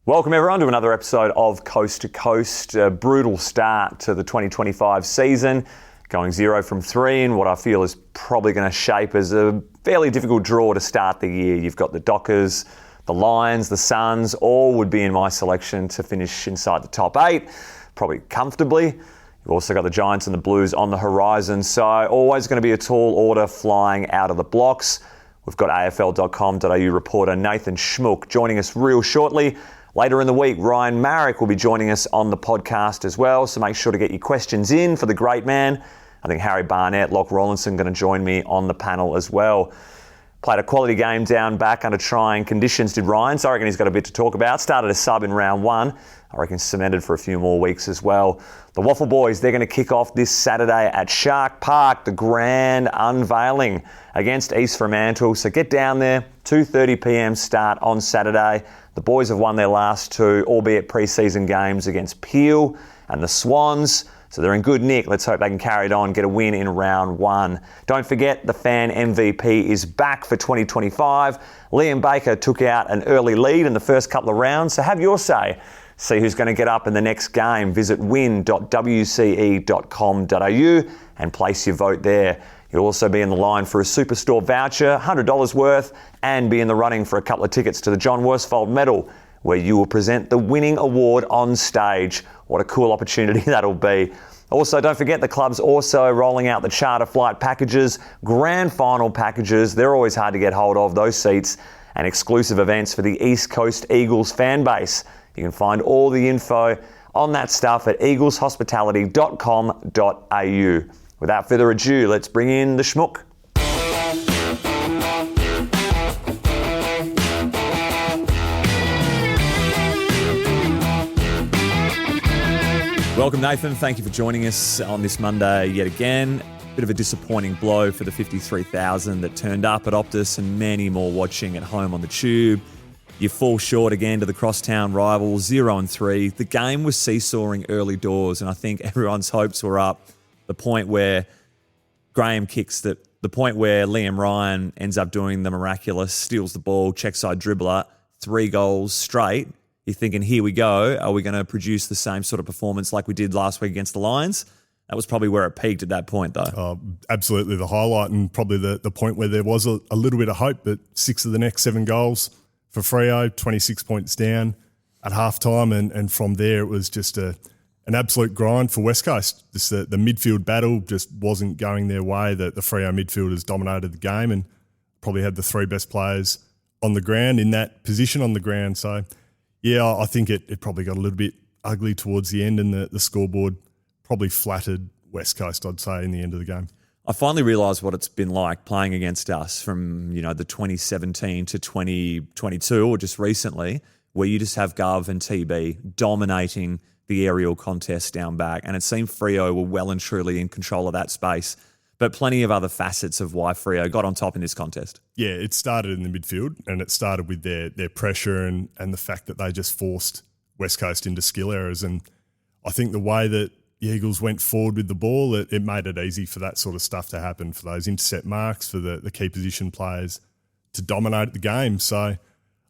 Welcome everyone to another episode of Coast to Coast. A brutal start to the 2025 season, going 0 from 3 in what I feel is probably going to shape as a fairly difficult draw to start the year. You've got the Dockers, the Lions, the Suns, all would be in my selection to finish inside the top 8, probably comfortably. You've also got the Giants and the Blues on the horizon, so always going to be a tall order flying out of the blocks. We've got AFL.com.au reporter Nathan Schmook joining us real shortly. Later in the week, Ryan Marrick will be joining us on the podcast as well, so make sure to get your questions in for the great man. I think Harry Barnett, Locke Rawlinson going to join me on the panel as well. Played a quality game down back under trying conditions, did Ryan, so I reckon he's got a bit to talk about. Started a sub in round 1. I reckon cemented for a few more weeks as well. The Waffle Boys, they're going to kick off this Saturday at Shark Park, the grand unveiling against East Fremantle. So get down there, 2:30pm start on Saturday. The boys have won their last 2, albeit pre-season games against Peel and the Swans. So they're in good nick. Let's hope they can carry it on, get a win in round 1. Don't forget, the fan MVP is back for 2025. Liam Baker took out an early lead in the first couple of rounds, so have your say. See who's going to get up in the next game. Visit win.wce.com.au and place your vote there. You'll also be in the line for a Superstore voucher, $100 worth, and be in the running for a couple of tickets to the John Worsfold Medal, where you will present the winning award on stage. What a cool opportunity that'll be. Also, don't forget the club's also rolling out the charter flight packages, grand final packages. They're always hard to get hold of, those seats, and exclusive events for the East Coast Eagles fan base. You can find all the info on that stuff at eagleshospitality.com.au. Without further ado, let's bring in the Schmook. Welcome, Nathan. Thank you for joining us on this Monday yet again. Bit of a disappointing blow for the 53,000 that turned up at Optus and many more watching at home on the Tube. You fall short again to the crosstown rivals, 0-3. The game was seesawing early doors, and I think everyone's hopes were up. The point where Graham kicks the point where Liam Ryan ends up doing the miraculous, steals the ball, check side dribbler, 3 goals straight. You're thinking, here we go. Are we going to produce the same sort of performance like we did last week against the Lions? That was probably where it peaked at that point, though. Oh, absolutely the highlight, and probably the point where there was a little bit of hope, but 6 of the next 7 goals for Freo, 26 points down at halftime, and from there it was just an absolute grind for West Coast. Just the midfield battle just wasn't going their way. The Freo midfielders dominated the game and probably had the 3 best players on the ground in that position on the ground. So, yeah, I think it probably got a little bit ugly towards the end, and the scoreboard probably flattered West Coast, I'd say, in the end of the game. I finally realised what it's been like playing against us from, the 2017 to 2022 or just recently, where you just have Gov and TB dominating the aerial contest down back. And it seemed Freo were well and truly in control of that space. But plenty of other facets of why Freo got on top in this contest. Yeah, it started in the midfield, and it started with their pressure and the fact that they just forced West Coast into skill errors. And I think the way that the Eagles went forward with the ball, it made it easy for that sort of stuff to happen, for those intercept marks, for the key position players to dominate the game. So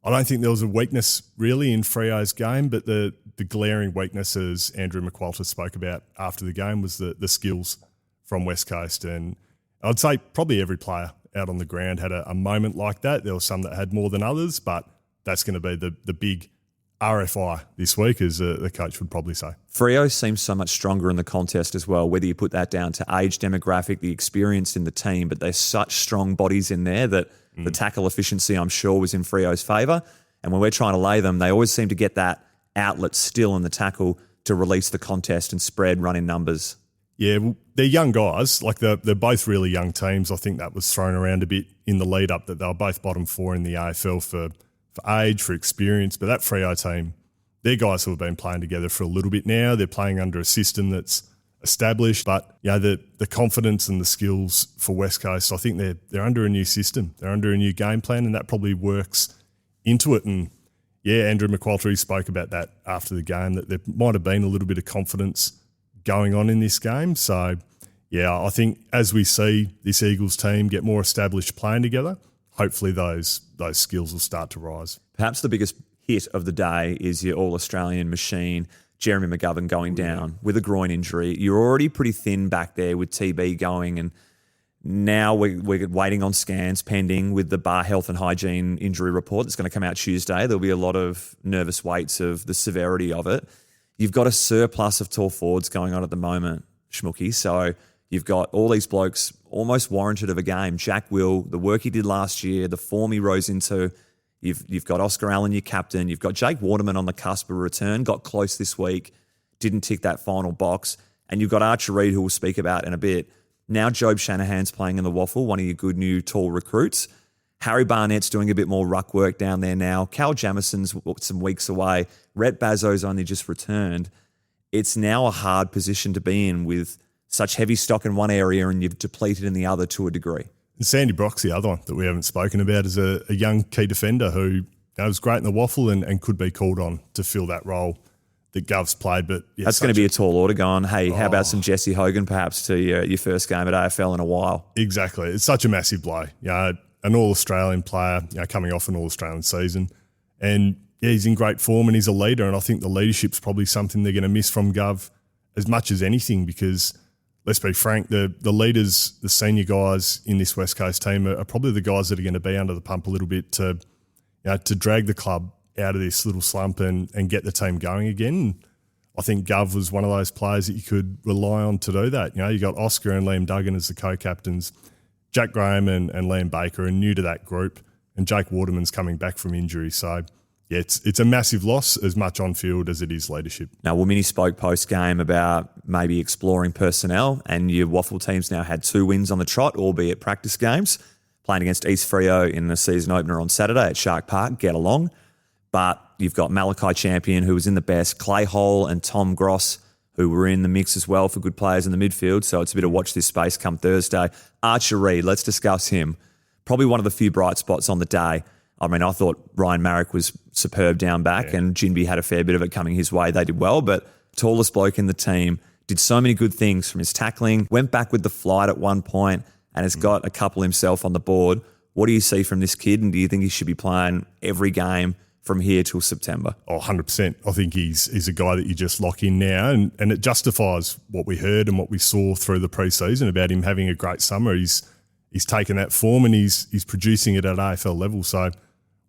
I don't think there was a weakness really in Freo's game, but the glaring weakness, as Andrew McQualter spoke about after the game, was the skills from West Coast. And I'd say probably every player out on the ground had a moment like that. There were some that had more than others, but that's going to be the big RFI this week, as the coach would probably say. Freo seems so much stronger in the contest as well, whether you put that down to age demographic, the experience in the team, but there's such strong bodies in there that the tackle efficiency, I'm sure, was in Freo's favour. And when we're trying to lay them, they always seem to get that outlet still in the tackle to release the contest and spread, run in numbers. Yeah, well, they're young guys. Like they're both really young teams. I think that was thrown around a bit in the lead up, that they were both bottom 4 in the AFL for age, for experience. But that Freo team, they're guys who have been playing together for a little bit now. They're playing under a system that's established. But the confidence and the skills for West Coast, I think they're under a new system. They're under a new game plan, and that probably works into it. And yeah, Andrew McQualter spoke about that after the game, that there might have been a little bit of confidence going on in this game. So yeah, I think as we see this Eagles team get more established playing together, hopefully those skills will start to rise. Perhaps the biggest hit of the day is your All-Australian machine, Jeremy McGovern, going down with a groin injury. You're already pretty thin back there with TB going, and now we're waiting on scans pending with the bar health and hygiene injury report that's going to come out Tuesday. There'll be a lot of nervous weights of the severity of it. You've got a surplus of tall forwards going on at the moment, Schmooky. So you've got all these blokes almost warranted of a game. Jack Will, the work he did last year, the form he rose into. You've got Oscar Allen, your captain. You've got Jake Waterman on the cusp of a return, got close this week, didn't tick that final box. And you've got Archer Reid, who we'll speak about in a bit. Now Job Shanahan's playing in the waffle, one of your good new tall recruits. Harry Barnett's doing a bit more ruck work down there now. Cal Jamison's some weeks away. Rhett Bazzo's only just returned. It's now a hard position to be in with such heavy stock in one area and you've depleted in the other to a degree. And Sandy Brock's the other one that we haven't spoken about as a young key defender who was great in the waffle and could be called on to fill that role that Gov's played. But yeah, that's going to be a tall order going, hey, how about some Jesse Hogan perhaps to your first game at AFL in a while? Exactly. It's such a massive blow. An All-Australian player, coming off an All-Australian season. And he's in great form and he's a leader. And I think the leadership's probably something they're going to miss from Gov as much as anything because, let's be frank, the leaders, the senior guys in this West Coast team are probably the guys that are going to be under the pump a little bit to drag the club out of this little slump and get the team going again. I think Gov was one of those players that you could rely on to do that. You got Oscar and Liam Duggan as the co-captains. Jack Graham and Liam Baker are new to that group, and Jake Waterman's coming back from injury. So, yeah, it's a massive loss as much on field as it is leadership. Now, Wilmini spoke post-game about maybe exploring personnel, and your waffle teams now had 2 wins on the trot, albeit practice games, playing against East Freo in the season opener on Saturday at Shark Park. Get along. But you've got Malachi Champion, who was in the best, Clay Hole and Tom Gross, who were in the mix as well for good players in the midfield. So it's a bit of watch this space come Thursday. Archer Reid, let's discuss him. Probably one of the few bright spots on the day. I mean, I thought Ryan Marrick was superb down back and Jinby had a fair bit of it coming his way. They did well, but tallest bloke in the team, did so many good things from his tackling, went back with the flight at one point and has got a couple himself on the board. What do you see from this kid and do you think he should be playing every game from here till September? 100%. I think he's a guy that you just lock in now and it justifies what we heard and what we saw through the pre-season about him having a great summer. He's taken that form and he's producing it at AFL level. So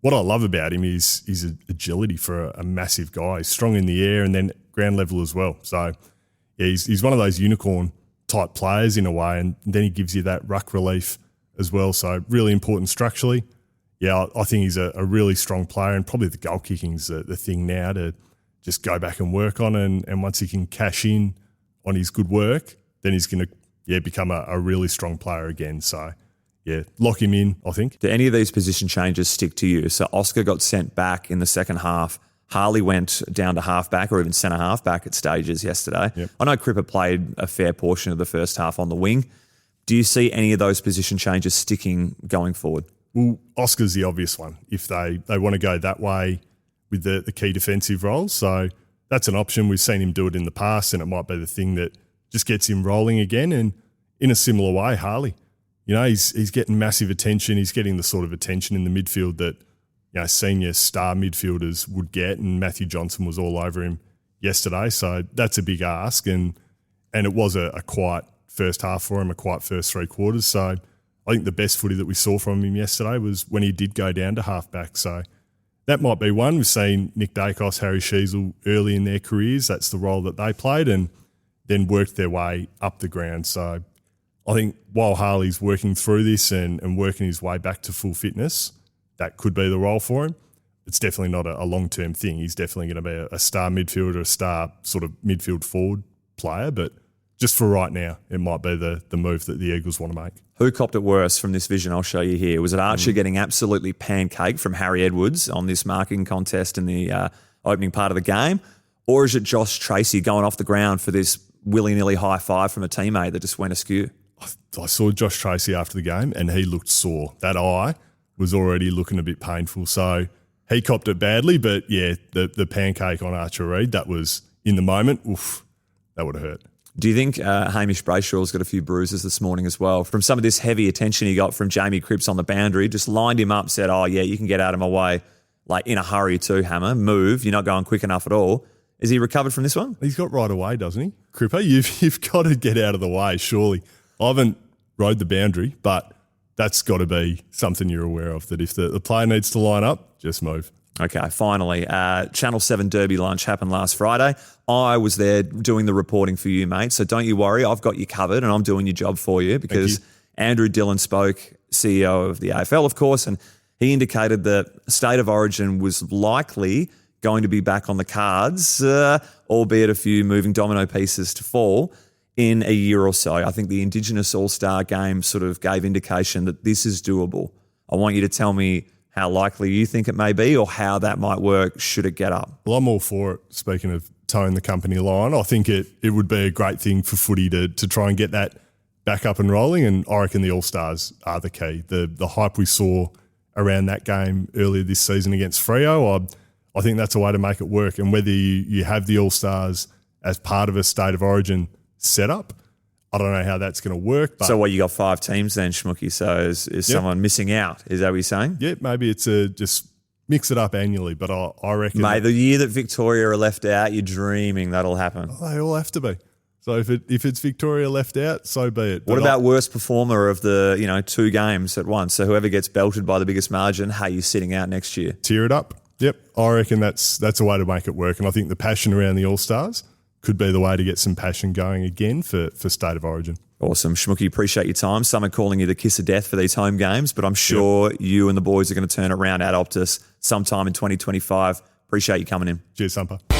what I love about him is his agility for a massive guy. He's strong in the air and then ground level as well. So yeah, he's one of those unicorn type players in a way and then he gives you that ruck relief as well. So really important structurally. Yeah, I think he's a really strong player and probably the goal kicking's the thing now to just go back and work on and once he can cash in on his good work, then he's going to become a really strong player again. So, yeah, lock him in, I think. Do any of these position changes stick to you? So Oscar got sent back in the second half. Harley went down to halfback or even centre halfback at stages yesterday. Yep. I know Cripper played a fair portion of the first half on the wing. Do you see any of those position changes sticking going forward? Well, Oscar's the obvious one if they want to go that way with the key defensive roles. So that's an option. We've seen him do it in the past and it might be the thing that just gets him rolling again. And in a similar way, Harley, he's getting massive attention. He's getting the sort of attention in the midfield that, senior star midfielders would get. And Matthew Johnson was all over him yesterday. So that's a big ask. And it was a quiet first half for him, a quiet first 3 quarters. So I think the best footy that we saw from him yesterday was when he did go down to halfback. So that might be one. We've seen Nick Dacos, Harry Sheasel early in their careers. That's the role that they played and then worked their way up the ground. So I think while Harley's working through this and working his way back to full fitness, that could be the role for him. It's definitely not a long-term thing. He's definitely going to be a star midfielder, a star sort of midfield forward player, but just for right now, it might be the move that the Eagles want to make. Who copped it worse from this vision? I'll show you here. Was it Archer getting absolutely pancaked from Harry Edwards on this marking contest in the opening part of the game? Or is it Josh Tracy going off the ground for this willy-nilly high five from a teammate that just went askew? I saw Josh Tracy after the game and he looked sore. That eye was already looking a bit painful. So he copped it badly, but yeah, the pancake on Archer Reid, that was in the moment, oof, that would have hurt. Do you think Hamish Brayshaw's got a few bruises this morning as well from some of this heavy attention he got from Jamie Cripps on the boundary? Just lined him up, said, oh, yeah, you can get out of my way. like in a hurry too, Hammer. Move. You're not going quick enough at all. Is he recovered from this one? He's got right away, doesn't he? Cripper, you've got to get out of the way, surely. I haven't rode the boundary, but that's got to be something you're aware of, that if the player needs to line up, just move. Okay, finally, Channel 7 Derby lunch happened last Friday. I was there doing the reporting for you, mate, so don't you worry. I've got you covered and I'm doing your job for you because Andrew Dillon spoke, CEO of the AFL, of course, and he indicated that State of Origin was likely going to be back on the cards, albeit a few moving domino pieces to fall in a year or so. I think the Indigenous All-Star game sort of gave indication that this is doable. I want you to tell me how likely you think it may be or how that might work should it get up. Well, I'm all for it, speaking of towing the company line. I think it would be a great thing for footy to try and get that back up and rolling, and I reckon the All-Stars are the key. The hype we saw around that game earlier this season against Freo, I think that's a way to make it work. And whether you have the All-Stars as part of a State of Origin setup, I don't know how that's going to work. But so what, you got 5 teams then, Schmooky? So is someone missing out? Is that what you're saying? Yeah, maybe it's just mix it up annually, but I reckon... Mate, the year that Victoria are left out, you're dreaming that'll happen. They all have to be. So if it's Victoria left out, so be it. What about worst performer of the 2 games at once? So whoever gets belted by the biggest margin, hey, you're sitting out next year. Tear it up. Yep, I reckon that's a way to make it work. And I think the passion around the All-Stars could be the way to get some passion going again for State of Origin. Awesome. Schmooky, appreciate your time. Some are calling you the kiss of death for these home games, but I'm sure you and the boys are going to turn it around at Optus sometime in 2025. Appreciate you coming in. Cheers, Sumper.